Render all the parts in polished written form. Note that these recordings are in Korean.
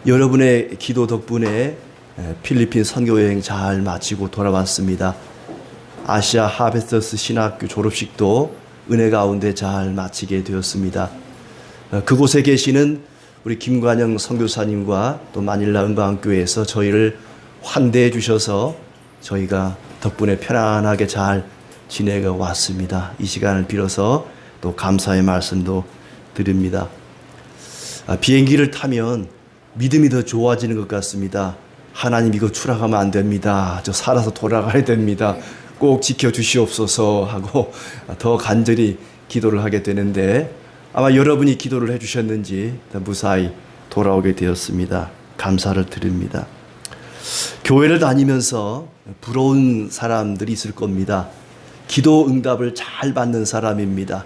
여러분의 기도 덕분에 필리핀 선교여행 잘 마치고 돌아왔습니다. 아시아 하베스터스 신학교 졸업식도 은혜 가운데 잘 마치게 되었습니다. 그곳에 계시는 우리 김관영 선교사님과 또 마닐라 은광교회에서 저희를 환대해 주셔서 저희가 덕분에 편안하게 잘 지내가 왔습니다. 이 시간을 빌어서 또 감사의 말씀도 드립니다. 비행기를 타면 믿음이 더 좋아지는 것 같습니다. 하나님 이거 추락하면 안 됩니다. 저 살아서 돌아가야 됩니다. 꼭 지켜주시옵소서 하고 더 간절히 기도를 하게 되는데 아마 여러분이 기도를 해주셨는지 무사히 돌아오게 되었습니다. 감사를 드립니다. 교회를 다니면서 부러운 사람들이 있을 겁니다. 기도 응답을 잘 받는 사람입니다.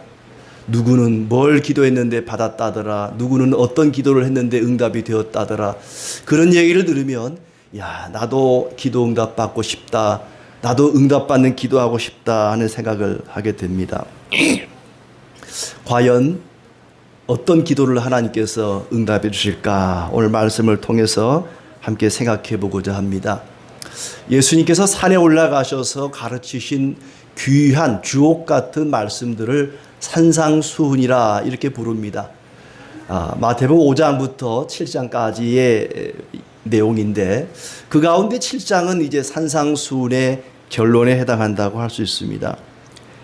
누구는 뭘 기도했는데 받았다더라. 누구는 어떤 기도를 했는데 응답이 되었다더라. 그런 얘기를 들으면 야, 나도 기도 응답 받고 싶다. 나도 응답 받는 기도하고 싶다 하는 생각을 하게 됩니다. 과연 어떤 기도를 하나님께서 응답해 주실까? 오늘 말씀을 통해서 함께 생각해 보고자 합니다. 예수님께서 산에 올라가셔서 가르치신 귀한 주옥 같은 말씀들을 산상수훈이라 이렇게 부릅니다. 마태복음 5장부터 7장까지의 내용인데 그 가운데 7장은 이제 산상수훈의 결론에 해당한다고 할 수 있습니다.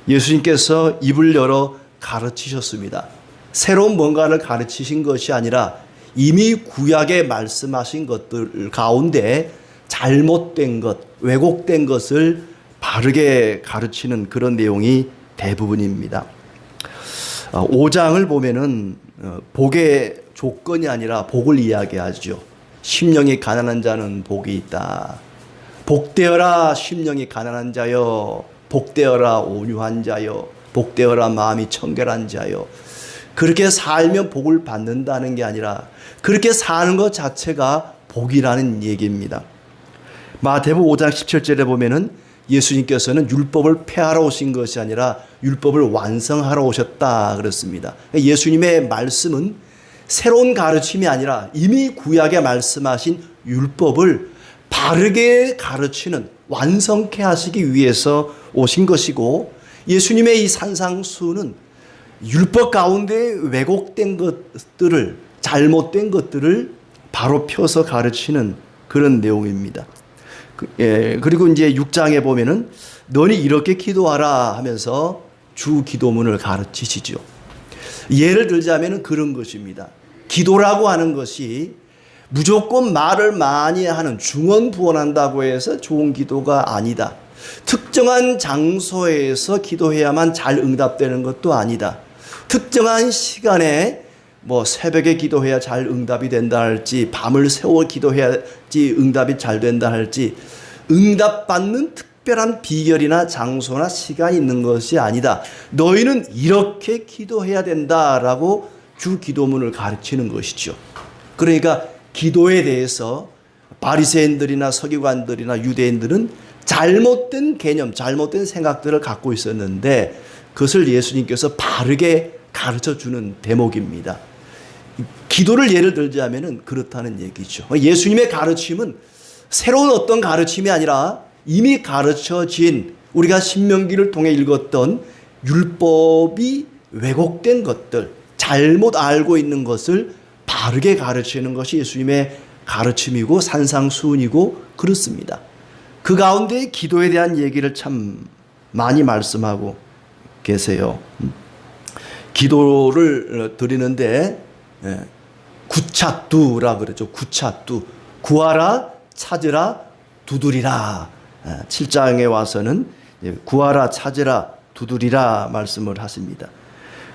예수님께서 입을 열어 가르치셨습니다. 새로운 뭔가를 가르치신 것이 아니라 이미 구약에 말씀하신 것들 가운데 잘못된 것, 왜곡된 것을 바르게 가르치는 그런 내용이 대부분입니다. 5장을 보면은 복의 조건이 아니라 복을 이야기하죠. 심령이 가난한 자는 복이 있다. 복되어라 심령이 가난한 자여. 복되어라 온유한 자여. 복되어라 마음이 청결한 자여. 그렇게 살면 복을 받는다는 게 아니라 그렇게 사는 것 자체가 복이라는 얘기입니다. 마태복음 5장 17절에 보면은 예수님께서는 율법을 폐하러 오신 것이 아니라 율법을 완성하러 오셨다 그랬습니다. 예수님의 말씀은 새로운 가르침이 아니라 이미 구약에 말씀하신 율법을 바르게 가르치는 완성케 하시기 위해서 오신 것이고 예수님의 이 산상수훈은 율법 가운데 왜곡된 것들을 잘못된 것들을 바로 펴서 가르치는 그런 내용입니다. 그리고 이제 6장에 보면은 너니 이렇게 기도하라 하면서 주 기도문을 가르치시죠. 예를 들자면 그런 것입니다. 기도라고 하는 것이 무조건 말을 많이 하는 중언부언한다고 해서 좋은 기도가 아니다. 특정한 장소에서 기도해야만 잘 응답되는 것도 아니다. 특정한 시간에 뭐 새벽에 기도해야 잘 응답이 된다 할지 밤을 새워 기도해야지 응답이 잘 된다 할지 응답받는 특별한 비결이나 장소나 시간이 있는 것이 아니다. 너희는 이렇게 기도해야 된다라고 주 기도문을 가르치는 것이죠. 그러니까 기도에 대해서 바리새인들이나 서기관들이나 유대인들은 잘못된 개념, 잘못된 생각들을 갖고 있었는데 그것을 예수님께서 바르게 가르쳐주는 대목입니다. 기도를 예를 들자면 그렇다는 얘기죠. 예수님의 가르침은 새로운 어떤 가르침이 아니라 이미 가르쳐진 우리가 신명기를 통해 읽었던 율법이 왜곡된 것들, 잘못 알고 있는 것을 바르게 가르치는 것이 예수님의 가르침이고 산상수훈이고 그렇습니다. 그 가운데 기도에 대한 얘기를 참 많이 말씀하고 계세요. 기도를 드리는데 구차두라 그러죠. 구차두. 구하라, 찾으라, 두드리라. 7장에 와서는 구하라, 찾으라, 두드리라 말씀을 하십니다.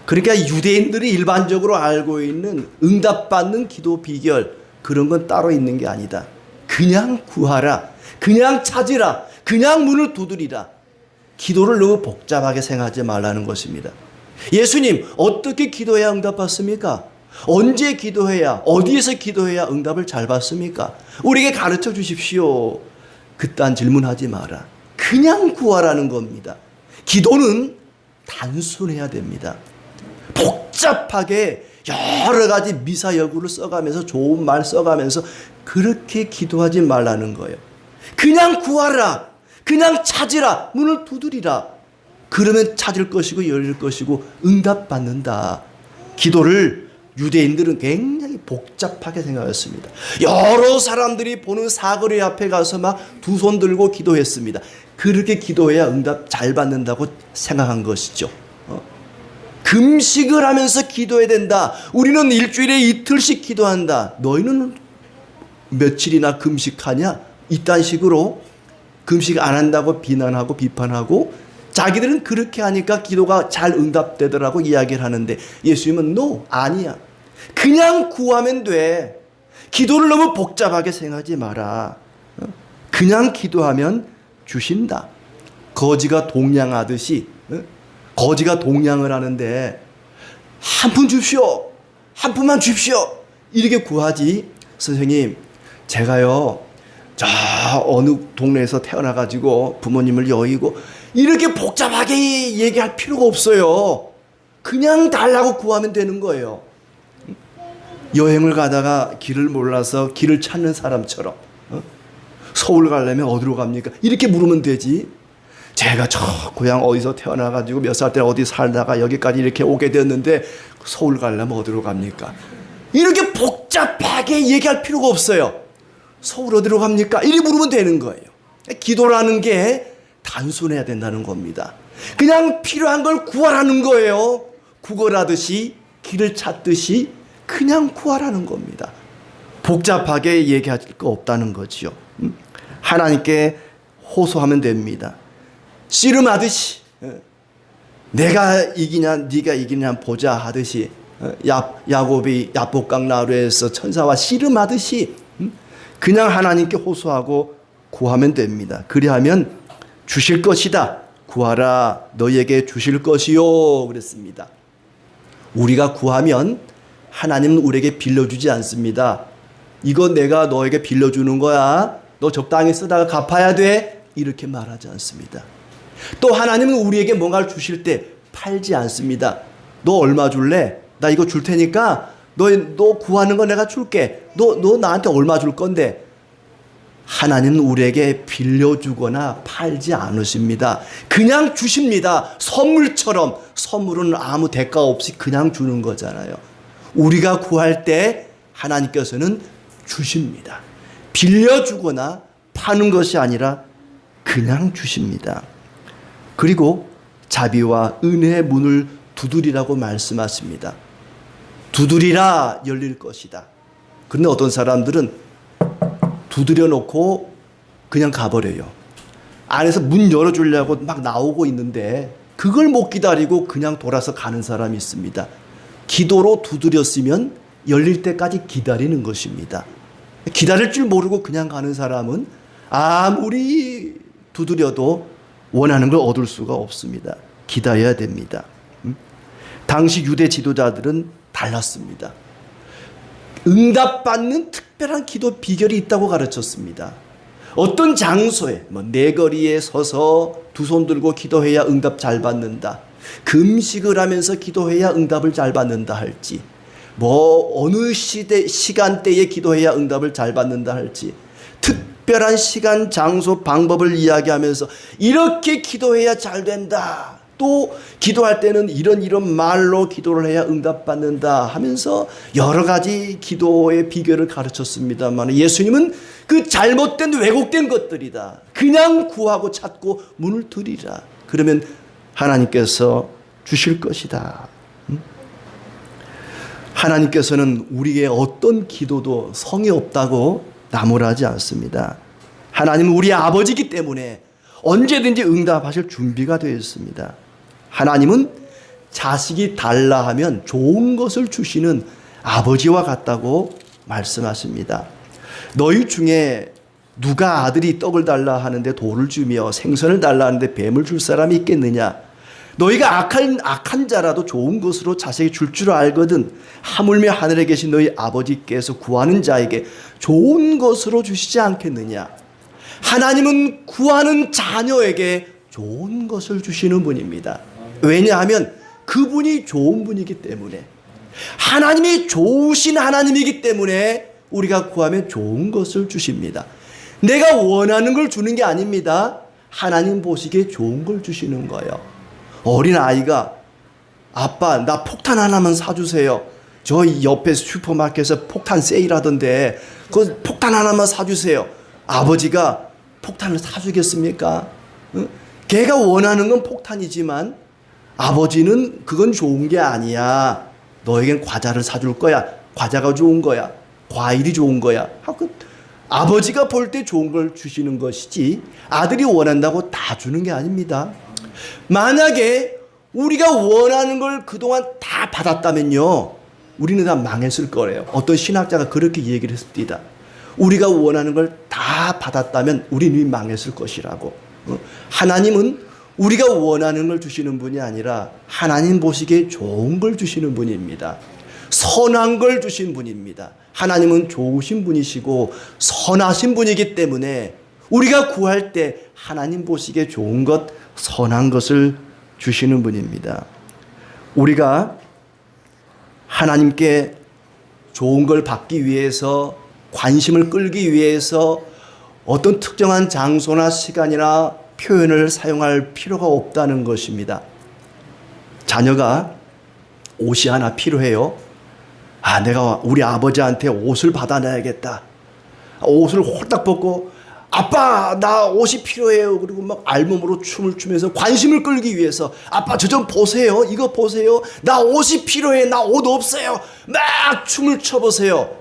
그러니까 유대인들이 일반적으로 알고 있는 응답받는 기도 비결 그런 건 따로 있는 게 아니다. 그냥 구하라, 그냥 찾으라, 그냥 문을 두드리라. 기도를 너무 복잡하게 생각하지 말라는 것입니다. 예수님 어떻게 기도해야 응답받습니까? 언제 기도해야 어디에서 기도해야 응답을 잘 받습니까? 우리에게 가르쳐 주십시오. 그딴 질문하지 마라. 그냥 구하라는 겁니다. 기도는 단순해야 됩니다. 복잡하게 여러 가지 미사여구를 써가면서 좋은 말 써가면서 그렇게 기도하지 말라는 거예요. 그냥 구하라. 그냥 찾으라. 문을 두드리라. 그러면 찾을 것이고 열릴 것이고 응답받는다. 기도를 유대인들은 굉장히 복잡하게 생각했습니다. 여러 사람들이 보는 사거리 앞에 가서 막 두 손 들고 기도했습니다. 그렇게 기도해야 응답 잘 받는다고 생각한 것이죠. 금식을 하면서 기도해야 된다. 우리는 일주일에 이틀씩 기도한다. 너희는 며칠이나 금식하냐? 이딴 식으로 금식 안 한다고 비난하고 비판하고 자기들은 그렇게 하니까 기도가 잘 응답되더라고 이야기를 하는데 예수님은 아니야. 그냥 구하면 돼. 기도를 너무 복잡하게 생각하지 마라. 그냥 기도하면 주신다. 거지가 동냥하듯이 거지가 동냥을 하는데 한 푼 줍시오. 한 푼만 줍시오. 이렇게 구하지. 선생님, 제가요 저 어느 동네에서 태어나가지고 부모님을 여의고 이렇게 복잡하게 얘기할 필요가 없어요. 그냥 달라고 구하면 되는 거예요. 여행을 가다가 길을 몰라서 길을 찾는 사람처럼 서울 가려면 어디로 갑니까? 이렇게 물으면 되지. 제가 저 고향 어디서 태어나가지고 몇 살 때 어디 살다가 여기까지 이렇게 오게 되었는데 서울 가려면 어디로 갑니까? 이렇게 복잡하게 얘기할 필요가 없어요. 서울 어디로 갑니까? 이렇게 물으면 되는 거예요. 기도라는 게 단순해야 된다는 겁니다. 그냥 필요한 걸 구하라는 거예요. 구걸하듯이 길을 찾듯이 그냥 구하라는 겁니다. 복잡하게 얘기할 거 없다는 거지요. 하나님께 호소하면 됩니다. 씨름하듯이 내가 이기냐 네가 이기냐 보자 하듯이 야곱이 야복강 나루에서 천사와 씨름하듯이 그냥 하나님께 호소하고 구하면 됩니다. 그리하면 주실 것이다. 구하라 너희에게 주실 것이요 그랬습니다. 우리가 구하면 하나님은 우리에게 빌려주지 않습니다. 이거 내가 너에게 빌려주는 거야. 너 적당히 쓰다가 갚아야 돼. 이렇게 말하지 않습니다. 또 하나님은 우리에게 뭔가를 주실 때 팔지 않습니다. 너 얼마 줄래? 나 이거 줄 테니까 너 구하는 거 내가 줄게. 너 나한테 얼마 줄 건데? 하나님은 우리에게 빌려주거나 팔지 않으십니다. 그냥 주십니다. 선물처럼. 선물은 아무 대가 없이 그냥 주는 거잖아요. 우리가 구할 때 하나님께서는 주십니다. 빌려주거나 파는 것이 아니라 그냥 주십니다. 그리고 자비와 은혜의 문을 두드리라고 말씀하십니다. 두드리라 열릴 것이다. 그런데 어떤 사람들은 두드려 놓고 그냥 가버려요. 안에서 문 열어주려고 막 나오고 있는데 그걸 못 기다리고 그냥 돌아서 가는 사람이 있습니다. 기도로 두드렸으면 열릴 때까지 기다리는 것입니다. 기다릴 줄 모르고 그냥 가는 사람은 아무리 두드려도 원하는 걸 얻을 수가 없습니다. 기다려야 됩니다. 당시 유대 지도자들은 달랐습니다. 응답받는 특별한 기도 비결이 있다고 가르쳤습니다. 어떤 장소에 내거리에 서서 두 손 들고 기도해야 응답 잘 받는다. 금식을 하면서 기도해야 응답을 잘 받는다 할지 어느 시간대에 기도해야 응답을 잘 받는다 할지 특별한 시간, 장소, 방법을 이야기하면서 이렇게 기도해야 잘 된다. 또 기도할 때는 이런 말로 기도를 해야 응답받는다 하면서 여러 가지 기도의 비결을 가르쳤습니다만 예수님은 그 잘못된 왜곡된 것들이다. 그냥 구하고 찾고 문을 두드리라. 그러면 하나님께서 주실 것이다. 하나님께서는 우리의 어떤 기도도 성이 없다고 나무라지 않습니다. 하나님은 우리의 아버지이기 때문에 언제든지 응답하실 준비가 되어 있습니다. 하나님은 자식이 달라 하면 좋은 것을 주시는 아버지와 같다고 말씀하십니다. 너희 중에 누가 아들이 떡을 달라 하는데 돌을 주며 생선을 달라 하는데 뱀을 줄 사람이 있겠느냐? 너희가 악한 자라도 좋은 것으로 자식이 줄 줄 알거든 하물며 하늘에 계신 너희 아버지께서 구하는 자에게 좋은 것으로 주시지 않겠느냐? 하나님은 구하는 자녀에게 좋은 것을 주시는 분입니다. 왜냐하면 그분이 좋은 분이기 때문에 하나님이 좋으신 하나님이기 때문에 우리가 구하면 좋은 것을 주십니다. 내가 원하는 걸 주는 게 아닙니다. 하나님 보시기에 좋은 걸 주시는 거예요. 어린아이가 아빠 나 폭탄 하나만 사주세요. 저 옆에 슈퍼마켓에서 폭탄 세일하던데 그 폭탄 하나만 사주세요. 아버지가 폭탄을 사주겠습니까? 응? 걔가 원하는 건 폭탄이지만 아버지는 그건 좋은 게 아니야. 너에겐 과자를 사줄 거야. 과자가 좋은 거야. 과일이 좋은 거야. 하고 아버지가 볼 때 좋은 걸 주시는 것이지 아들이 원한다고 다 주는 게 아닙니다. 만약에 우리가 원하는 걸 그동안 다 받았다면요, 우리는 다 망했을 거예요. 어떤 신학자가 그렇게 얘기를 했습니다. 우리가 원하는 걸 다 받았다면 우리는 망했을 것이라고. 하나님은 우리가 원하는 걸 주시는 분이 아니라 하나님 보시기에 좋은 걸 주시는 분입니다. 선한 걸 주신 분입니다. 하나님은 좋으신 분이시고 선하신 분이기 때문에 우리가 구할 때 하나님 보시기에 좋은 것, 선한 것을 주시는 분입니다. 우리가 하나님께 좋은 걸 받기 위해서, 관심을 끌기 위해서 어떤 특정한 장소나 시간이나 표현을 사용할 필요가 없다는 것입니다. 자녀가 옷이 하나 필요해요. 내가 우리 아버지한테 옷을 받아내야겠다. 옷을 홀딱 벗고 아빠 나 옷이 필요해요. 그리고 막 알몸으로 춤을 추면서 관심을 끌기 위해서 아빠 저 좀 보세요. 이거 보세요. 나 옷이 필요해. 나 옷 없어요. 막 춤을 춰보세요.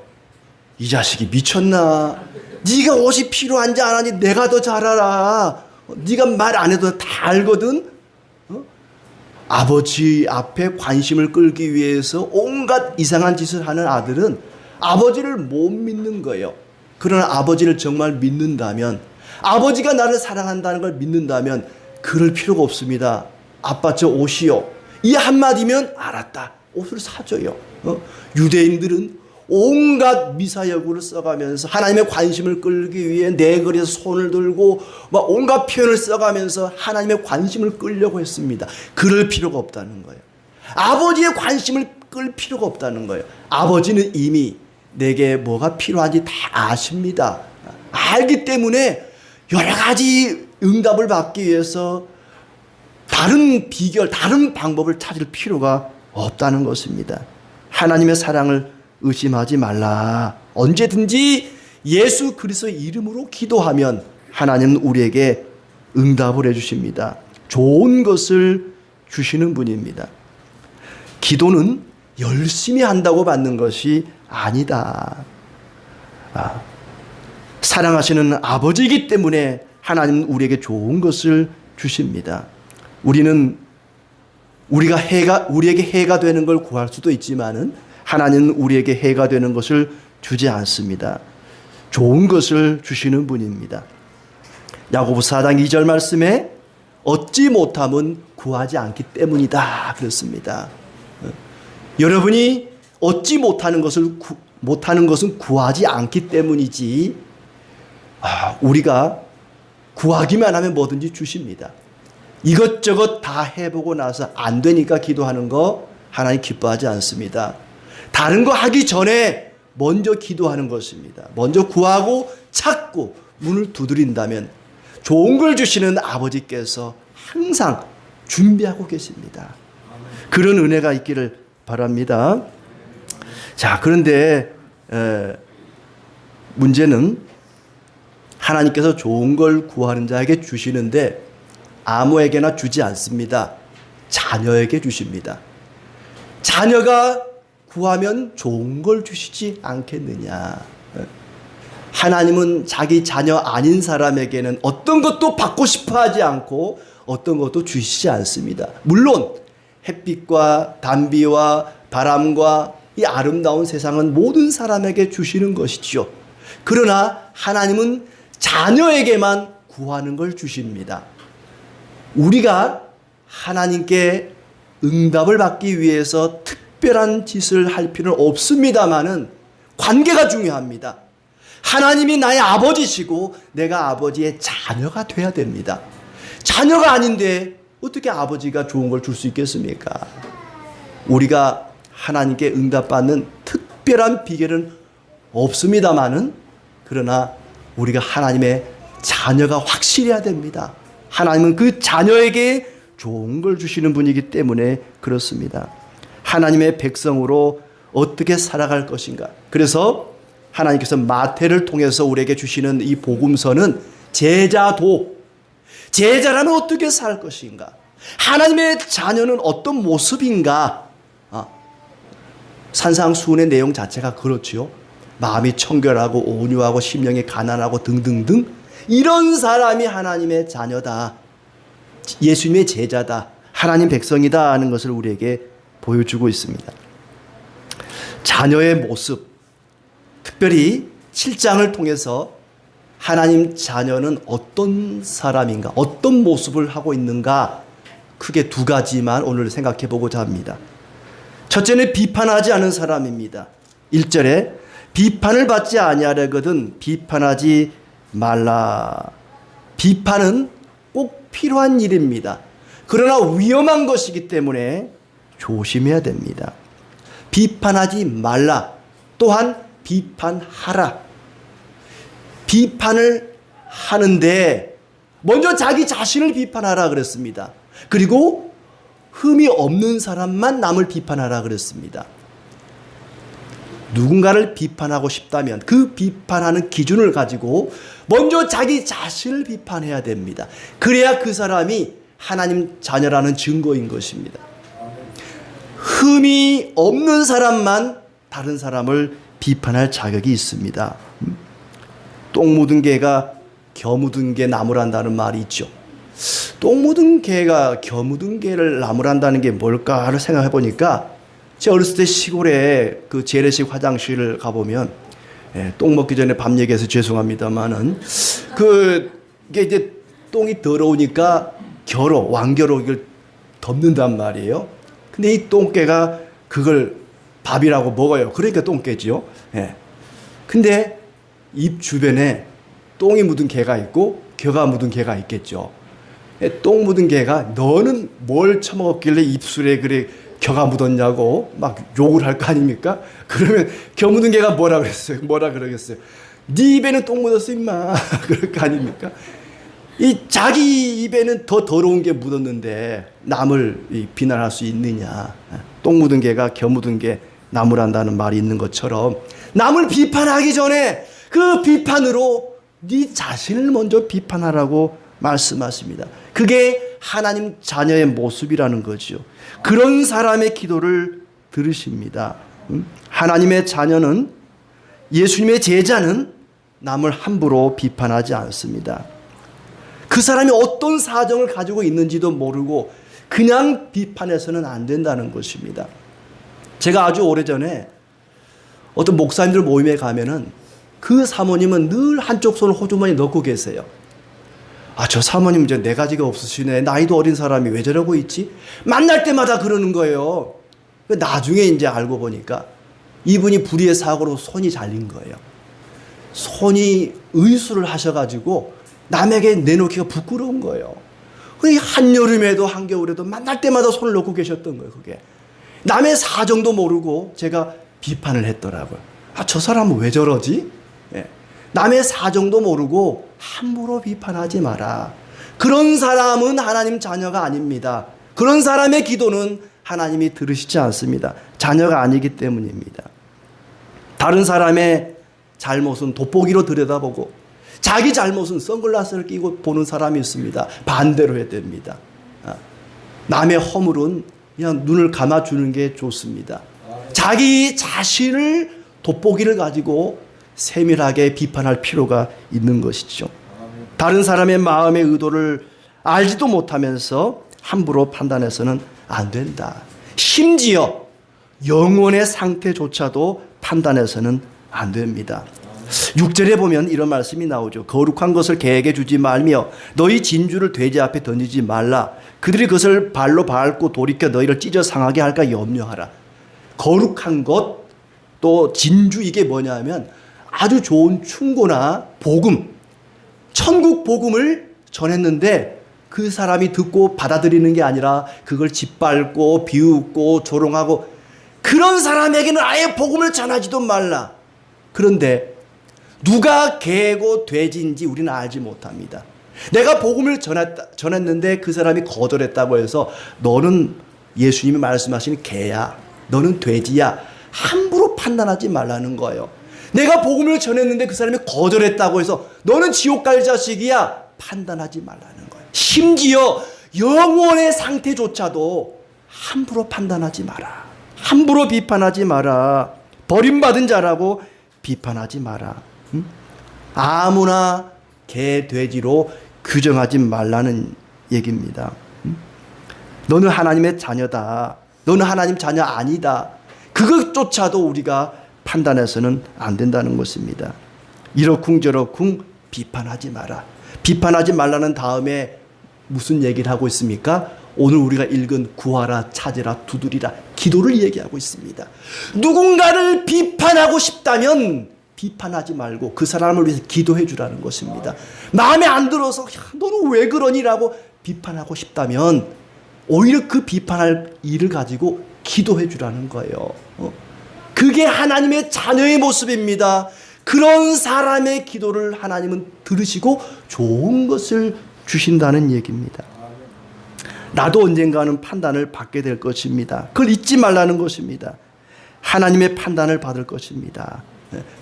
이 자식이 미쳤나? 네가 옷이 필요한지 안 하니 내가 더 잘 알아. 네가 말 안 해도 다 알거든. 아버지 앞에 관심을 끌기 위해서 온갖 이상한 짓을 하는 아들은 아버지를 못 믿는 거예요. 그러나 아버지를 정말 믿는다면, 아버지가 나를 사랑한다는 걸 믿는다면 그럴 필요가 없습니다. 아빠 저 옷이요. 이 한마디면 알았다. 옷을 사줘요. 유대인들은 온갖 미사여구를 써가면서 하나님의 관심을 끌기 위해 내거리에서 손을 들고 막 온갖 표현을 써가면서 하나님의 관심을 끌려고 했습니다. 그럴 필요가 없다는 거예요. 아버지의 관심을 끌 필요가 없다는 거예요. 아버지는 이미 내게 뭐가 필요한지 다 아십니다. 알기 때문에 여러 가지 응답을 받기 위해서 다른 비결, 다른 방법을 찾을 필요가 없다는 것입니다. 하나님의 사랑을 의심하지 말라. 언제든지 예수 그리스도의 이름으로 기도하면 하나님은 우리에게 응답을 해주십니다. 좋은 것을 주시는 분입니다. 기도는 열심히 한다고 받는 것이 아니다. 사랑하시는 아버지이기 때문에 하나님은 우리에게 좋은 것을 주십니다. 우리는 우리에게 해가 되는 걸 구할 수도 있지만은 하나님은 우리에게 해가 되는 것을 주지 않습니다. 좋은 것을 주시는 분입니다. 야고보서 4장 2절 말씀에 얻지 못함은 구하지 않기 때문이다 그렇습니다. 여러분이 얻지 못하는 것은 구하지 않기 때문이지, 우리가 구하기만 하면 뭐든지 주십니다. 이것저것 다 해보고 나서 안 되니까 기도하는 거 하나님 기뻐하지 않습니다. 다른 거 하기 전에 먼저 기도하는 것입니다. 먼저 구하고 찾고 문을 두드린다면 좋은 걸 주시는 아버지께서 항상 준비하고 계십니다. 그런 은혜가 있기를 바랍니다. 자, 그런데 문제는 하나님께서 좋은 걸 구하는 자에게 주시는데 아무에게나 주지 않습니다. 자녀에게 주십니다. 자녀가 구하면 좋은 걸 주시지 않겠느냐. 하나님은 자기 자녀 아닌 사람에게는 어떤 것도 받고 싶어 하지 않고 어떤 것도 주시지 않습니다. 물론 햇빛과 단비와 바람과 이 아름다운 세상은 모든 사람에게 주시는 것이죠. 그러나 하나님은 자녀에게만 구하는 걸 주십니다. 우리가 하나님께 응답을 받기 위해서 특별한 짓을 할 필요는 없습니다만은 관계가 중요합니다. 하나님이 나의 아버지시고 내가 아버지의 자녀가 돼야 됩니다. 자녀가 아닌데 어떻게 아버지가 좋은 걸 줄 수 있겠습니까? 우리가 하나님께 응답받는 특별한 비결은 없습니다마는, 그러나 우리가 하나님의 자녀가 확실해야 됩니다. 하나님은 그 자녀에게 좋은 걸 주시는 분이기 때문에 그렇습니다. 하나님의 백성으로 어떻게 살아갈 것인가. 그래서 하나님께서 마태를 통해서 우리에게 주시는 이 복음서는 제자라면 어떻게 살 것인가, 하나님의 자녀는 어떤 모습인가. 산상수훈의 내용 자체가 그렇지요. 마음이 청결하고 온유하고 심령이 가난하고 등등등, 이런 사람이 하나님의 자녀다, 예수님의 제자다, 하나님 백성이다 하는 것을 우리에게 보여주고 있습니다. 자녀의 모습, 특별히 7장을 통해서 하나님 자녀는 어떤 사람인가, 어떤 모습을 하고 있는가, 크게 두 가지만 오늘 생각해 보고자 합니다. 첫째는 비판하지 않은 사람입니다. 1절에 비판을 받지 아니하려거든 비판하지 말라. 비판은 꼭 필요한 일입니다. 그러나 위험한 것이기 때문에 조심해야 됩니다. 비판하지 말라. 또한 비판하라. 비판을 하는데 먼저 자기 자신을 비판하라 그랬습니다. 그리고 흠이 없는 사람만 남을 비판하라 그랬습니다. 누군가를 비판하고 싶다면 그 비판하는 기준을 가지고 먼저 자기 자신을 비판해야 됩니다. 그래야 그 사람이 하나님 자녀라는 증거인 것입니다. 흠이 없는 사람만 다른 사람을 비판할 자격이 있습니다. 똥 묻은 개가 겨 묻은 개 나무란다는 말이 있죠. 똥 묻은 개가 겨 묻은 개를 나무란다는 게 뭘까를 생각해 보니까, 제가 어렸을 때 시골에 그 재래식 화장실을 가보면, 똥 먹기 전에 밤 얘기해서 죄송합니다만은, 이게 이제 똥이 더러우니까 왕겨로 이걸 덮는단 말이에요. 근데 이 똥개가 그걸 밥이라고 먹어요. 그러니까 똥개지요. 근데 입 주변에 똥이 묻은 개가 있고 겨가 묻은 개가 있겠죠. 똥 묻은 개가 너는 뭘 처먹었길래 입술에 그래 겨가 묻었냐고 막 욕을 할 거 아닙니까? 그러면 겨 묻은 개가 뭐라 그러겠어요? 네 입에는 똥 묻었어 임마. 그럴 거 아닙니까? 이 자기 입에는 더 더러운 게 묻었는데 남을 비난할 수 있느냐. 똥 묻은 개가 겨 묻은 게 나무란다는 말이 있는 것처럼, 남을 비판하기 전에 그 비판으로 네 자신을 먼저 비판하라고 말씀하십니다. 그게 하나님 자녀의 모습이라는 거죠. 그런 사람의 기도를 들으십니다. 하나님의 자녀는, 예수님의 제자는 남을 함부로 비판하지 않습니다. 그 사람이 어떤 사정을 가지고 있는지도 모르고 그냥 비판해서는 안 된다는 것입니다. 제가 아주 오래전에 어떤 목사님들 모임에 가면은 그 사모님은 늘 한쪽 손을 호주머니에 넣고 계세요. 저 사모님 이제 네 가지가 없으시네. 나이도 어린 사람이 왜 저러고 있지? 만날 때마다 그러는 거예요. 나중에 이제 알고 보니까 이분이 불의의 사고로 손이 잘린 거예요. 손이 의수를 하셔가지고 남에게 내놓기가 부끄러운 거예요. 한여름에도 한겨울에도 만날 때마다 손을 넣고 계셨던 거예요. 그게 남의 사정도 모르고 제가 비판을 했더라고요. 저 사람은 왜 저러지? 남의 사정도 모르고 함부로 비판하지 마라. 그런 사람은 하나님 자녀가 아닙니다. 그런 사람의 기도는 하나님이 들으시지 않습니다. 자녀가 아니기 때문입니다. 다른 사람의 잘못은 돋보기로 들여다보고 자기 잘못은 선글라스를 끼고 보는 사람이 있습니다. 반대로 해야 됩니다. 남의 허물은 그냥 눈을 감아주는 게 좋습니다. 자기 자신을 돋보기를 가지고 세밀하게 비판할 필요가 있는 것이죠. 다른 사람의 마음의 의도를 알지도 못하면서 함부로 판단해서는 안 된다. 심지어 영혼의 상태조차도 판단해서는 안 됩니다. 6절에 보면 이런 말씀이 나오죠. 거룩한 것을 개에게 주지 말며 너희 진주를 돼지 앞에 던지지 말라. 그들이 그것을 발로 밟고 돌이켜 너희를 찢어 상하게 할까 염려하라. 거룩한 것, 또 진주, 이게 뭐냐면 아주 좋은 충고나 복음, 천국 복음을 전했는데 그 사람이 듣고 받아들이는 게 아니라 그걸 짓밟고 비웃고 조롱하고, 그런 사람에게는 아예 복음을 전하지도 말라. 그런데 누가 개고 돼지인지 우리는 알지 못합니다. 내가 복음을 전했는데 그 사람이 거절했다고 해서 너는 예수님이 말씀하시는 개야, 너는 돼지야, 함부로 판단하지 말라는 거예요. 내가 복음을 전했는데 그 사람이 거절했다고 해서 너는 지옥 갈 자식이야, 판단하지 말라는 거예요. 심지어 영혼의 상태조차도 함부로 판단하지 마라. 함부로 비판하지 마라. 버림받은 자라고 비판하지 마라. 아무나 개, 돼지로 규정하지 말라는 얘기입니다. 너는 하나님의 자녀다. 너는 하나님 자녀 아니다. 그것조차도 우리가 판단해서는 안 된다는 것입니다. 이러쿵저러쿵 비판하지 마라. 비판하지 말라는 다음에 무슨 얘기를 하고 있습니까? 오늘 우리가 읽은 구하라, 찾으라, 두드리라, 기도를 얘기하고 있습니다. 누군가를 비판하고 싶다면 비판하지 말고 그 사람을 위해서 기도해 주라는 것입니다. 마음에 안 들어서 너는 왜 그러니라고 비판하고 싶다면 오히려 그 비판할 일을 가지고 기도해 주라는 거예요. 그게 하나님의 자녀의 모습입니다. 그런 사람의 기도를 하나님은 들으시고 좋은 것을 주신다는 얘기입니다. 나도 언젠가는 판단을 받게 될 것입니다. 그걸 잊지 말라는 것입니다. 하나님의 판단을 받을 것입니다.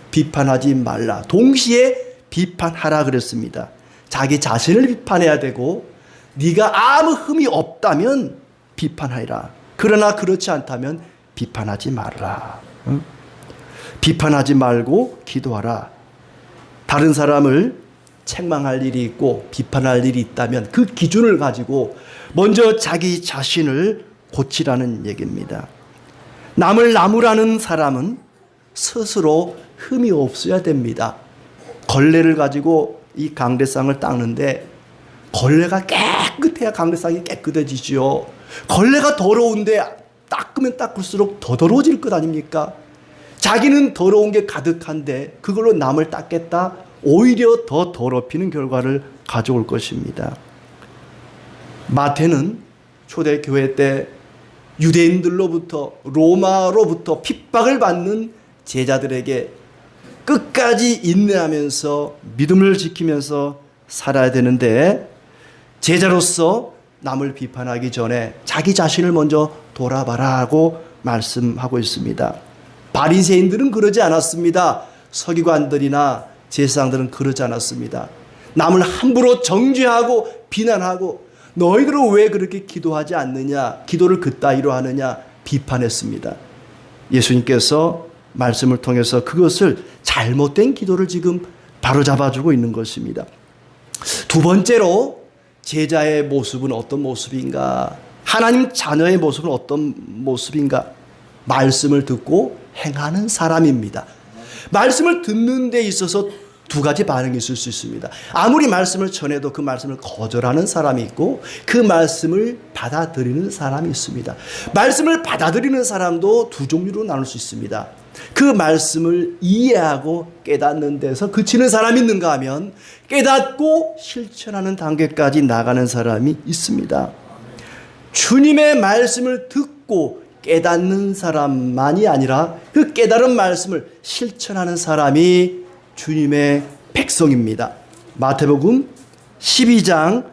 비판하지 말라. 동시에 비판하라 그랬습니다. 자기 자신을 비판해야 되고 네가 아무 흠이 없다면 비판하라. 그러나 그렇지 않다면 비판하지 말라. 비판하지 말고 기도하라. 다른 사람을 책망할 일이 있고 비판할 일이 있다면 그 기준을 가지고 먼저 자기 자신을 고치라는 얘기입니다. 남을 나무라는 사람은 스스로 흠이 없어야 됩니다. 걸레를 가지고 이 강대상을 닦는데 걸레가 깨끗해야 강대상이 깨끗해지죠. 걸레가 더러운데 닦으면 닦을수록 더 더러워질 것 아닙니까? 자기는 더러운 게 가득한데 그걸로 남을 닦겠다? 오히려 더 더럽히는 결과를 가져올 것입니다. 마태는 초대교회 때 유대인들로부터 로마로부터 핍박을 받는 제자들에게 끝까지 인내하면서 믿음을 지키면서 살아야 되는데 제자로서 남을 비판하기 전에 자기 자신을 먼저 돌아봐라고 말씀하고 있습니다. 바리새인들은 그러지 않았습니다. 서기관들이나 제사장들은 그러지 않았습니다. 남을 함부로 정죄하고 비난하고 너희들은 왜 그렇게 기도하지 않느냐, 기도를 그따위로 하느냐 비판했습니다. 예수님께서 말씀을 통해서 그것을 잘못된 기도를 지금 바로잡아주고 있는 것입니다. 두 번째로 제자의 모습은 어떤 모습인가? 하나님 자녀의 모습은 어떤 모습인가? 말씀을 듣고 행하는 사람입니다. 말씀을 듣는 데 있어서 두 가지 반응이 있을 수 있습니다. 아무리 말씀을 전해도 그 말씀을 거절하는 사람이 있고 그 말씀을 받아들이는 사람이 있습니다. 말씀을 받아들이는 사람도 두 종류로 나눌 수 있습니다. 그 말씀을 이해하고 깨닫는 데서 그치는 사람이 있는가 하면 깨닫고 실천하는 단계까지 나가는 사람이 있습니다. 주님의 말씀을 듣고 깨닫는 사람만이 아니라 그 깨달은 말씀을 실천하는 사람이 주님의 백성입니다. 마태복음 12장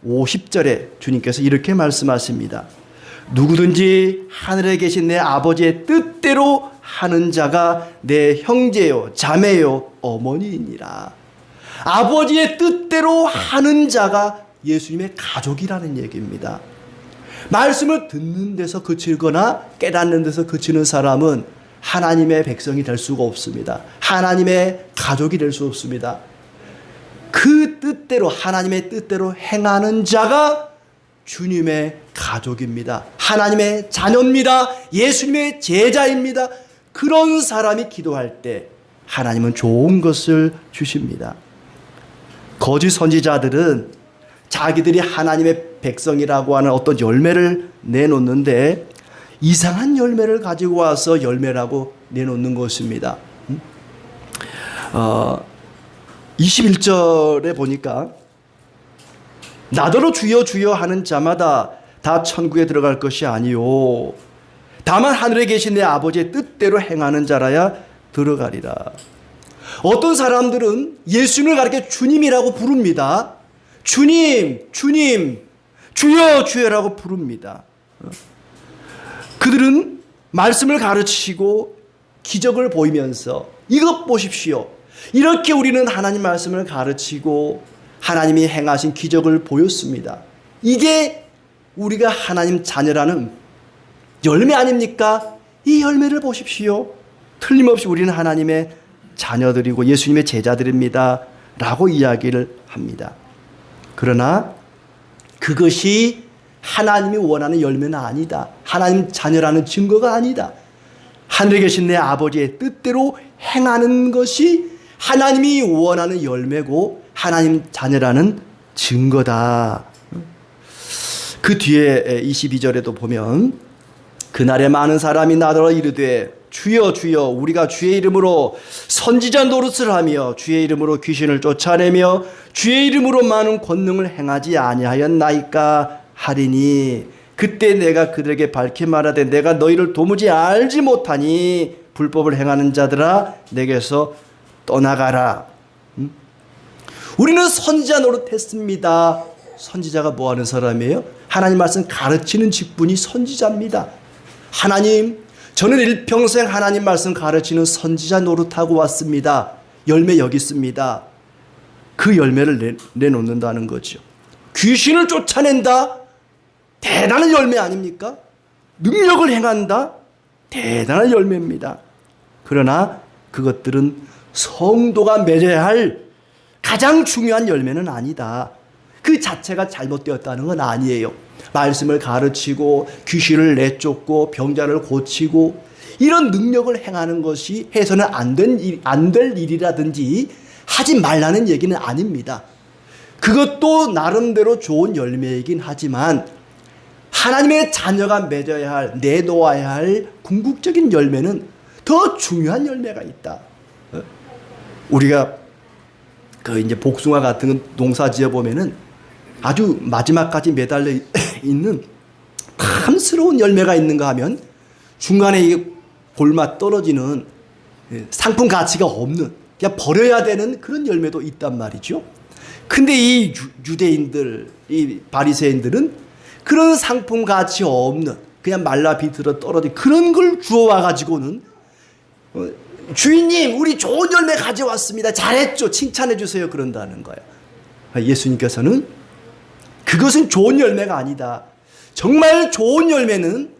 50절에 주님께서 이렇게 말씀하십니다. 누구든지 하늘에 계신 내 아버지의 뜻대로 하는 자가 내 형제요 자매요 어머니이니라. 아버지의 뜻대로 하는 자가 예수님의 가족이라는 얘기입니다. 말씀을 듣는 데서 그치거나 깨닫는 데서 그치는 사람은 하나님의 백성이 될 수가 없습니다. 하나님의 가족이 될 수 없습니다. 그 뜻대로 하나님의 뜻대로 행하는 자가 주님의 가족입니다. 하나님의 자녀입니다. 예수님의 제자입니다. 그런 사람이 기도할 때 하나님은 좋은 것을 주십니다. 거짓 선지자들은 자기들이 하나님의 백성이라고 하는 어떤 열매를 내놓는데 이상한 열매를 가지고 와서 열매라고 내놓는 것입니다. 21절에 보니까 나더러 주여 주여 하는 자마다 다 천국에 들어갈 것이 아니요 다만 하늘에 계신 내 아버지의 뜻대로 행하는 자라야 들어가리라. 어떤 사람들은 예수님을 가리켜 주님이라고 부릅니다. 주님, 주님, 주여, 주여라고 부릅니다. 그들은 말씀을 가르치고 기적을 보이면서 이것 보십시오. 이렇게 우리는 하나님 말씀을 가르치고 하나님이 행하신 기적을 보였습니다. 이게 우리가 하나님 자녀라는 열매 아닙니까? 이 열매를 보십시오. 틀림없이 우리는 하나님의 자녀들이고 예수님의 제자들입니다 라고 이야기를 합니다. 그러나 그것이 하나님이 원하는 열매는 아니다. 하나님 자녀라는 증거가 아니다. 하늘에 계신 내 아버지의 뜻대로 행하는 것이 하나님이 원하는 열매고 하나님 자녀라는 증거다. 그 뒤에 22절에도 보면 그날에 많은 사람이 나더러 이르되 주여 주여 우리가 주의 이름으로 선지자 노릇을 하며 주의 이름으로 귀신을 쫓아내며 주의 이름으로 많은 권능을 행하지 아니하였나이까 하리니 그때 내가 그들에게 밝히 말하되 내가 너희를 도무지 알지 못하니 불법을 행하는 자들아 내게서 떠나가라. 우리는 선지자 노릇했습니다. 선지자가 뭐 하는 사람이에요? 하나님 말씀 가르치는 직분이 선지자입니다. 하나님, 저는 일평생 하나님 말씀 가르치는 선지자 노릇하고 왔습니다. 열매 여기 있습니다. 그 열매를 내놓는다는 거죠. 귀신을 쫓아낸다? 대단한 열매 아닙니까? 능력을 행한다? 대단한 열매입니다. 그러나 그것들은 성도가 맺어야 할 가장 중요한 열매는 아니다. 그 자체가 잘못되었다는 건 아니에요. 말씀을 가르치고 귀신을 내쫓고 병자를 고치고 이런 능력을 행하는 것이 해서는 안 될 일이라든지 하지 말라는 얘기는 아닙니다. 그것도 나름대로 좋은 열매이긴 하지만 하나님의 자녀가 맺어야 할, 내놓아야 할 궁극적인 열매는 더 중요한 열매가 있다. 우리가 이제 복숭아 같은 농사 지어 보면은 아주 마지막까지 매달려 있는 탐스러운 열매가 있는가 하면 중간에 볼맛 떨어지는 상품 가치가 없는 그냥 버려야 되는 그런 열매도 있단 말이죠. 근데 이 유대인들, 이 바리새인들은 그런 상품 가치 없는 그냥 말라 비틀어 떨어진 그런 걸 주워와 가지고는 주인님 우리 좋은 열매 가져왔습니다. 잘했죠. 칭찬해 주세요. 그런다는 거예요. 예수님께서는 그것은 좋은 열매가 아니다. 정말 좋은 열매는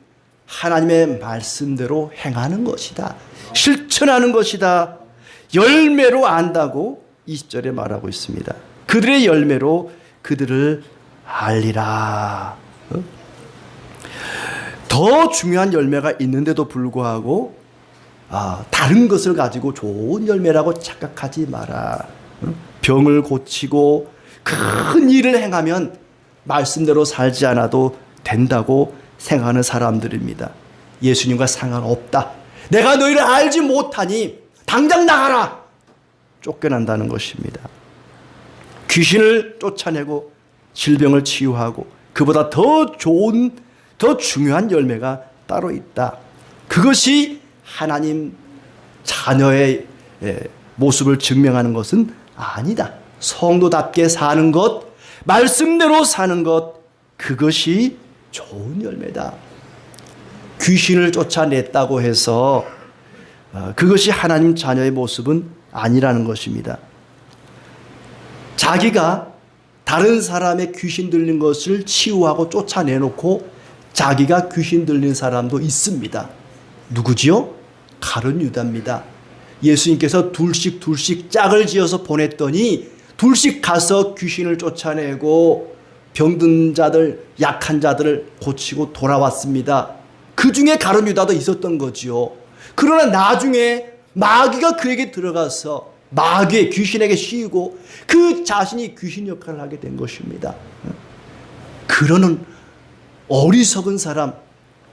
하나님의 말씀대로 행하는 것이다. 실천하는 것이다. 열매로 안다고 20절에 말하고 있습니다. 그들의 열매로 그들을 알리라. 더 중요한 열매가 있는데도 불구하고 다른 것을 가지고 좋은 열매라고 착각하지 마라. 병을 고치고 큰 일을 행하면 말씀대로 살지 않아도 된다고 생각하는 사람들입니다. 예수님과 상관없다. 내가 너희를 알지 못하니 당장 나가라. 쫓겨난다는 것입니다. 귀신을 쫓아내고 질병을 치유하고 그보다 더 좋은, 더 중요한 열매가 따로 있다. 그것이 하나님 자녀의 모습을 증명하는 것은 아니다. 성도답게 사는 것, 말씀대로 사는 것, 그것이 좋은 열매다. 귀신을 쫓아냈다고 해서 그것이 하나님 자녀의 모습은 아니라는 것입니다. 자기가 다른 사람의 귀신 들린 것을 치유하고 쫓아내놓고 자기가 귀신 들린 사람도 있습니다. 누구지요? 가룟 유다입니다. 예수님께서 둘씩 짝을 지어서 보냈더니 둘씩 가서 귀신을 쫓아내고 병든 자들, 약한 자들을 고치고 돌아왔습니다. 그 중에 가룟 유다도 있었던 거지요. 그러나 나중에 마귀가 그에게 들어가서 마귀의 귀신에게 씌우고 그 자신이 귀신 역할을 하게 된 것입니다. 그러는 어리석은 사람,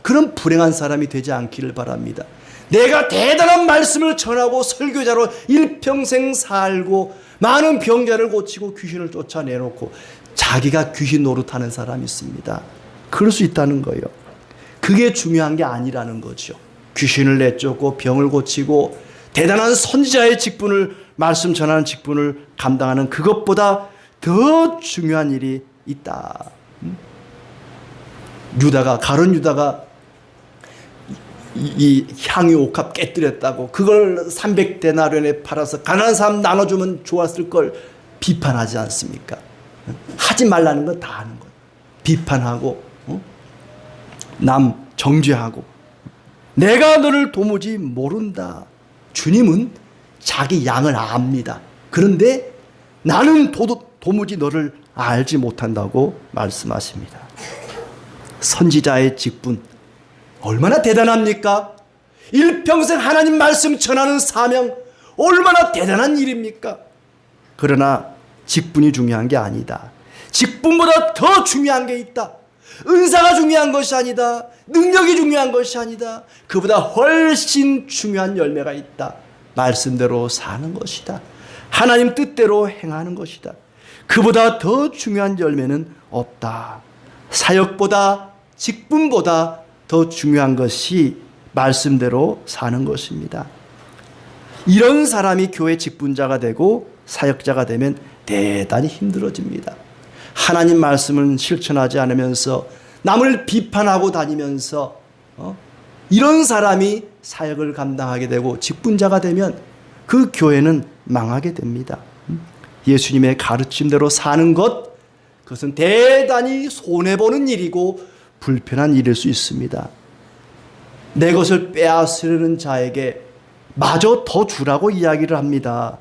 그런 불행한 사람이 되지 않기를 바랍니다. 내가 대단한 말씀을 전하고 설교자로 일평생 살고 많은 병자를 고치고 귀신을 쫓아내놓고 자기가 귀신 노릇하는 사람이 있습니다. 그럴 수 있다는 거예요. 그게 중요한 게 아니라는 거죠. 귀신을 내쫓고 병을 고치고 대단한 선지자의 직분을, 말씀 전하는 직분을 감당하는 그것보다 더 중요한 일이 있다. 가룟 유다가 이 향유 옥합 깨뜨렸다고 그걸 300데나리온에 팔아서 가난한 사람 나눠주면 좋았을 걸 비판하지 않습니까? 하지 말라는 건 다 하는 거예요. 비판하고 남 정죄하고 내가 너를 도무지 모른다. 주님은 자기 양을 압니다. 그런데 나는 도무지 너를 알지 못한다고 말씀하십니다. 선지자의 직분 얼마나 대단합니까? 일평생 하나님 말씀 전하는 사명 얼마나 대단한 일입니까? 그러나 직분이 중요한 게 아니다. 직분보다 더 중요한 게 있다. 은사가 중요한 것이 아니다. 능력이 중요한 것이 아니다. 그보다 훨씬 중요한 열매가 있다. 말씀대로 사는 것이다. 하나님 뜻대로 행하는 것이다. 그보다 더 중요한 열매는 없다. 사역보다 직분보다 더 중요한 것이 말씀대로 사는 것입니다. 이런 사람이 교회 직분자가 되고 사역자가 되면 대단히 힘들어집니다. 하나님 말씀을 실천하지 않으면서 남을 비판하고 다니면서 이런 사람이 사역을 감당하게 되고 직분자가 되면 그 교회는 망하게 됩니다. 예수님의 가르침대로 사는 것, 그것은 대단히 손해보는 일이고 불편한 일일 수 있습니다. 내 것을 빼앗으려는 자에게 마저 더 주라고 이야기를 합니다.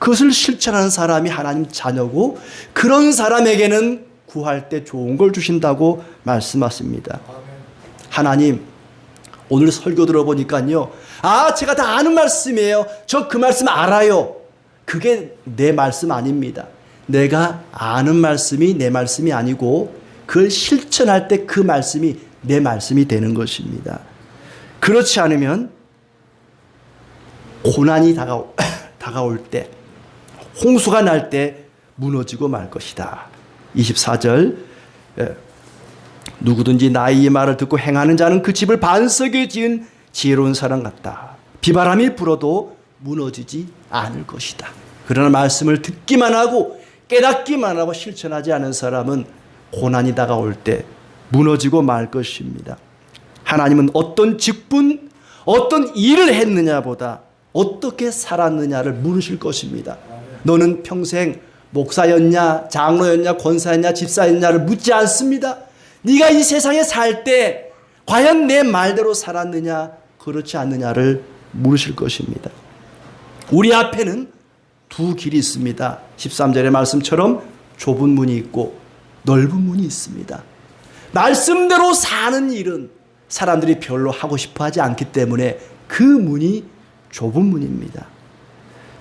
그것을 실천하는 사람이 하나님 자녀고 그런 사람에게는 구할 때 좋은 걸 주신다고 말씀하십니다. 하나님, 오늘 설교 들어보니까요, 제가 다 아는 말씀이에요. 저 그 말씀 알아요. 그게 내 말씀 아닙니다. 내가 아는 말씀이 내 말씀이 아니고 그걸 실천할 때 그 말씀이 내 말씀이 되는 것입니다. 그렇지 않으면 고난이 다가올 때, 홍수가 날 때 무너지고 말 것이다. 24절, 누구든지 나의 말을 듣고 행하는 자는 그 집을 반석에 지은 지혜로운 사람 같다. 비바람이 불어도 무너지지 않을 것이다. 그러나 말씀을 듣기만 하고 깨닫기만 하고 실천하지 않은 사람은 고난이 다가올 때 무너지고 말 것입니다. 하나님은 어떤 직분, 어떤 일을 했느냐보다 어떻게 살았느냐를 물으실 것입니다. 너는 평생 목사였냐, 장로였냐, 권사였냐, 집사였냐를 묻지 않습니다. 네가 이 세상에 살 때 과연 내 말대로 살았느냐, 그렇지 않느냐를 물으실 것입니다. 우리 앞에는 두 길이 있습니다. 13절의 말씀처럼 좁은 문이 있고 넓은 문이 있습니다. 말씀대로 사는 일은 사람들이 별로 하고 싶어 하지 않기 때문에 그 문이 좁은 문입니다.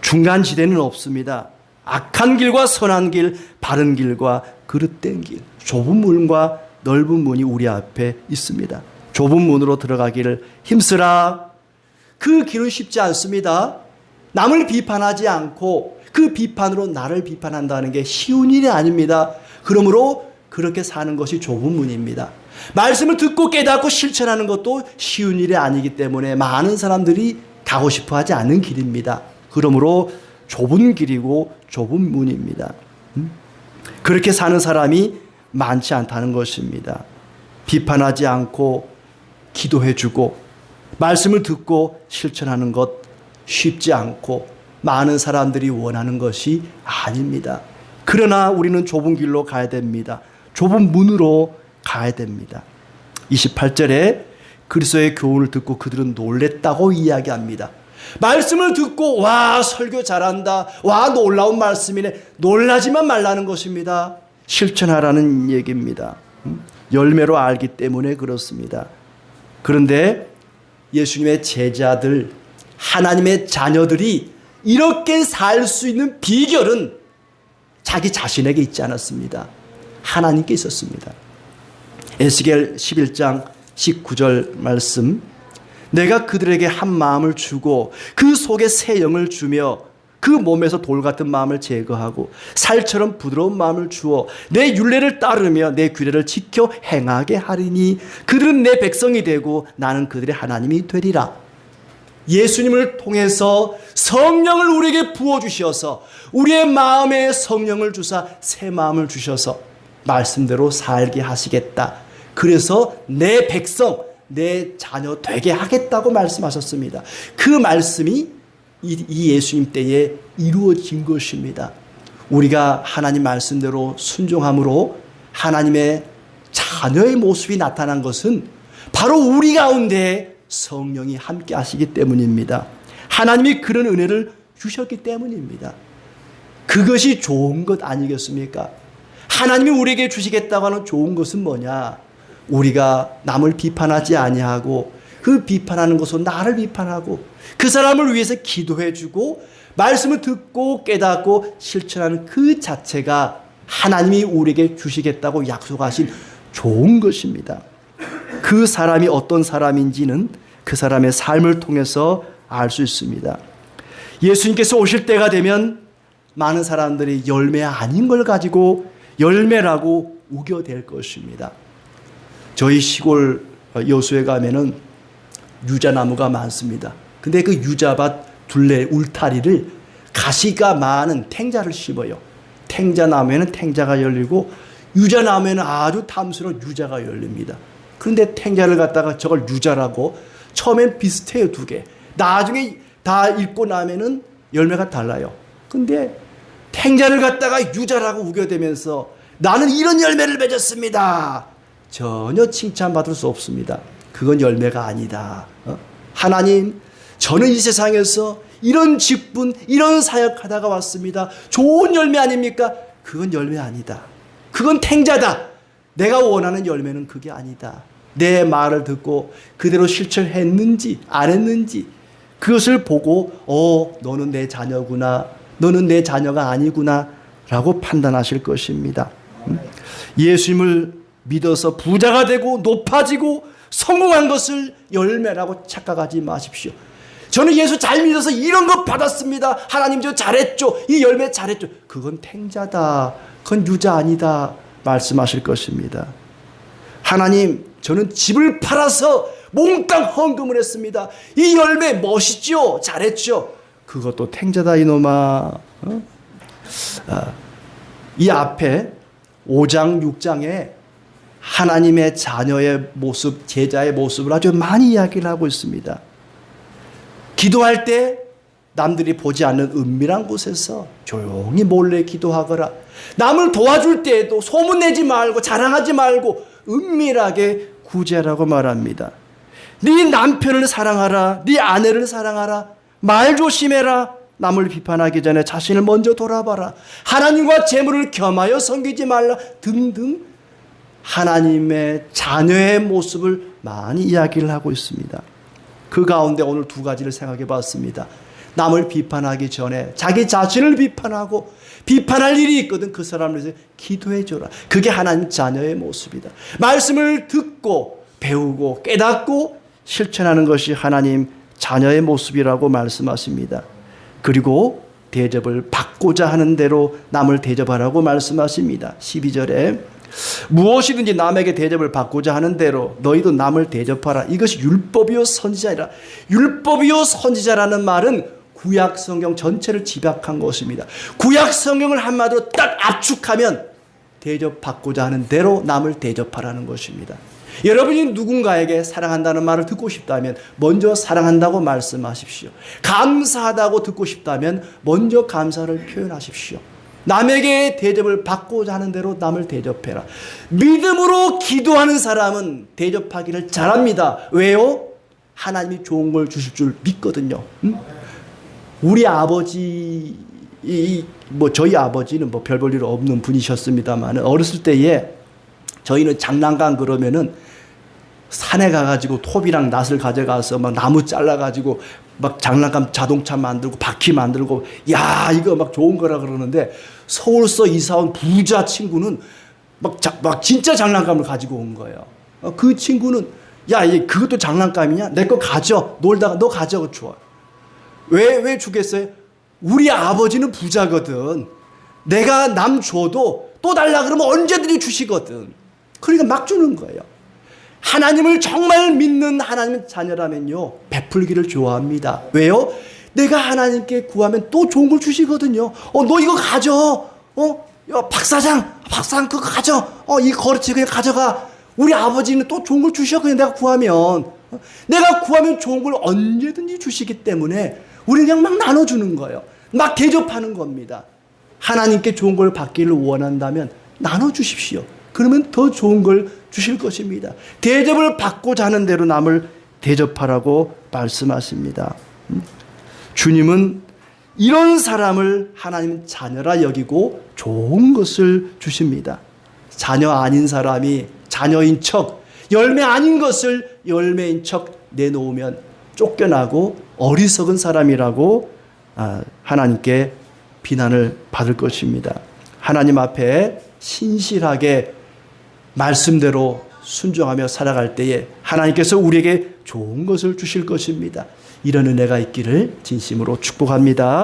중간 지대는 없습니다. 악한 길과 선한 길, 바른 길과 그릇된 길, 좁은 문과 넓은 문이 우리 앞에 있습니다. 좁은 문으로 들어가기를 힘쓰라. 그 길은 쉽지 않습니다. 남을 비판하지 않고 그 비판으로 나를 비판한다는 게 쉬운 일이 아닙니다. 그러므로 그렇게 사는 것이 좁은 문입니다. 말씀을 듣고 깨닫고 실천하는 것도 쉬운 일이 아니기 때문에 많은 사람들이 가고 싶어 하지 않는 길입니다. 그러므로 좁은 길이고 좁은 문입니다. 그렇게 사는 사람이 많지 않다는 것입니다. 비판하지 않고 기도해주고 말씀을 듣고 실천하는 것 쉽지 않고 많은 사람들이 원하는 것이 아닙니다. 그러나 우리는 좁은 길로 가야 됩니다. 좁은 문으로 가야 됩니다. 28절에 그리스도의 교훈을 듣고 그들은 놀랬다고 이야기합니다. 말씀을 듣고 와 설교 잘한다, 와 놀라운 말씀이네, 놀라지만 말라는 것입니다. 실천하라는 얘기입니다. 열매로 알기 때문에 그렇습니다. 그런데 예수님의 제자들, 하나님의 자녀들이 이렇게 살 수 있는 비결은 자기 자신에게 있지 않았습니다. 하나님께 있었습니다. 에스겔 11장 19절 말씀, 내가 그들에게 한 마음을 주고 그 속에 새 영을 주며 그 몸에서 돌 같은 마음을 제거하고 살처럼 부드러운 마음을 주어 내 율례를 따르며 내 규례를 지켜 행하게 하리니 그들은 내 백성이 되고 나는 그들의 하나님이 되리라. 예수님을 통해서 성령을 우리에게 부어주셔서 우리의 마음에 성령을 주사 새 마음을 주셔서 말씀대로 살게 하시겠다. 그래서 내 백성, 내 자녀 되게 하겠다고 말씀하셨습니다. 그 말씀이 이 예수님 때에 이루어진 것입니다. 우리가 하나님 말씀대로 순종함으로 하나님의 자녀의 모습이 나타난 것은 바로 우리 가운데 성령이 함께 하시기 때문입니다. 하나님이 그런 은혜를 주셨기 때문입니다. 그것이 좋은 것 아니겠습니까? 하나님이 우리에게 주시겠다고 하는 좋은 것은 뭐냐? 우리가 남을 비판하지 아니하고 그 비판하는 것은 나를 비판하고 그 사람을 위해서 기도해주고 말씀을 듣고 깨닫고 실천하는 그 자체가 하나님이 우리에게 주시겠다고 약속하신 좋은 것입니다. 그 사람이 어떤 사람인지는 그 사람의 삶을 통해서 알 수 있습니다. 예수님께서 오실 때가 되면 많은 사람들이 열매 아닌 걸 가지고 열매라고 우겨댈 것입니다. 저희 시골 여수에 가면은 유자나무가 많습니다. 근데 그 유자밭 둘레 울타리를 가시가 많은 탱자를 심어요. 탱자나무에는 탱자가 열리고 유자나무에는 아주 탐스러운 유자가 열립니다. 그런데 탱자를 갖다가 저걸 유자라고 처음엔 비슷해요, 두 개. 나중에 다 읽고 나면은 열매가 달라요. 근데 탱자를 갖다가 유자라고 우겨대면서 나는 이런 열매를 맺었습니다. 전혀 칭찬받을 수 없습니다. 그건 열매가 아니다. 하나님, 저는 이 세상에서 이런 직분, 이런 사역하다가 왔습니다. 좋은 열매 아닙니까? 그건 열매 아니다. 그건 탱자다. 내가 원하는 열매는 그게 아니다. 내 말을 듣고 그대로 실천했는지 안 했는지 그것을 보고 너는 내 자녀구나. 너는 내 자녀가 아니구나 라고 판단하실 것입니다. 예수님을 믿어서 부자가 되고 높아지고 성공한 것을 열매라고 착각하지 마십시오. 저는 예수 잘 믿어서 이런 거 받았습니다. 하나님 저 잘했죠. 이 열매 잘했죠. 그건 탱자다. 그건 유자 아니다. 말씀하실 것입니다. 하나님, 저는 집을 팔아서 몽땅 헌금을 했습니다. 이 열매 멋있죠. 잘했죠. 그것도 탱자다 이놈아. 이 앞에 5장 6장에 하나님의 자녀의 모습, 제자의 모습을 아주 많이 이야기를 하고 있습니다. 기도할 때 남들이 보지 않는 은밀한 곳에서 조용히 몰래 기도하거라. 남을 도와줄 때에도 소문내지 말고 자랑하지 말고 은밀하게 구제하라고 말합니다. 네 남편을 사랑하라. 네 아내를 사랑하라. 말 조심해라. 남을 비판하기 전에 자신을 먼저 돌아봐라. 하나님과 재물을 겸하여 섬기지 말라. 등등 하나님의 자녀의 모습을 많이 이야기를 하고 있습니다. 그 가운데 오늘 두 가지를 생각해 봤습니다. 남을 비판하기 전에 자기 자신을 비판하고 비판할 일이 있거든 그 사람을 위해서 기도해 줘라. 그게 하나님 자녀의 모습이다. 말씀을 듣고 배우고 깨닫고 실천하는 것이 하나님 자녀의 모습이라고 말씀하십니다. 그리고 대접을 받고자 하는 대로 남을 대접하라고 말씀하십니다. 12절에 무엇이든지 남에게 대접을 받고자 하는 대로 너희도 남을 대접하라. 이것이 율법이요 선지자이라. 율법이요 선지자라는 말은 구약 성경 전체를 집약한 것입니다. 구약 성경을 한마디로 딱 압축하면 대접받고자 하는 대로 남을 대접하라는 것입니다. 여러분이 누군가에게 사랑한다는 말을 듣고 싶다면 먼저 사랑한다고 말씀하십시오. 감사하다고 듣고 싶다면 먼저 감사를 표현하십시오. 남에게 대접을 받고자 하는 대로 남을 대접해라. 믿음으로 기도하는 사람은 대접하기를 잘합니다. 왜요? 하나님이 좋은 걸 주실 줄 믿거든요. 우리 아버지, 저희 아버지는 별 볼 일 없는 분이셨습니다만 어렸을 때에 저희는 장난감 그러면은 산에 가가지고 톱이랑 낫을 가져가서 막 나무 잘라가지고 막 장난감 자동차 만들고 바퀴 만들고 야 이거 막 좋은 거라 그러는데 서울서 이사 온 부자 친구는 막 진짜 장난감을 가지고 온 거예요. 그 친구는 야 그것도 장난감이냐? 내 거 가져. 놀다가 너 가져. 좋아. 왜 주겠어요? 우리 아버지는 부자거든. 내가 남 줘도 또 달라 그러면 언제든지 주시거든. 그러니까 막 주는 거예요. 하나님을 정말 믿는 하나님의 자녀라면요, 베풀기를 좋아합니다. 왜요? 내가 하나님께 구하면 또 좋은 걸 주시거든요. 너 이거 가져. 야, 박사장 그거 가져. 이 거르치 그냥 가져가. 우리 아버지는 또 좋은 걸 주셔. 그냥 내가 구하면. 내가 구하면 좋은 걸 언제든지 주시기 때문에 우리는 그냥 막 나눠주는 거예요. 막 대접하는 겁니다. 하나님께 좋은 걸 받기를 원한다면 나눠주십시오. 그러면 더 좋은 걸 주실 것입니다. 대접을 받고자 하는 대로 남을 대접하라고 말씀하십니다. 주님은 이런 사람을 하나님 자녀라 여기고 좋은 것을 주십니다. 자녀 아닌 사람이 자녀인 척, 열매 아닌 것을 열매인 척 내놓으면 쫓겨나고 어리석은 사람이라고 하나님께 비난을 받을 것입니다. 하나님 앞에 신실하게 말씀대로 순종하며 살아갈 때에 하나님께서 우리에게 좋은 것을 주실 것입니다. 이런 은혜가 있기를 진심으로 축복합니다.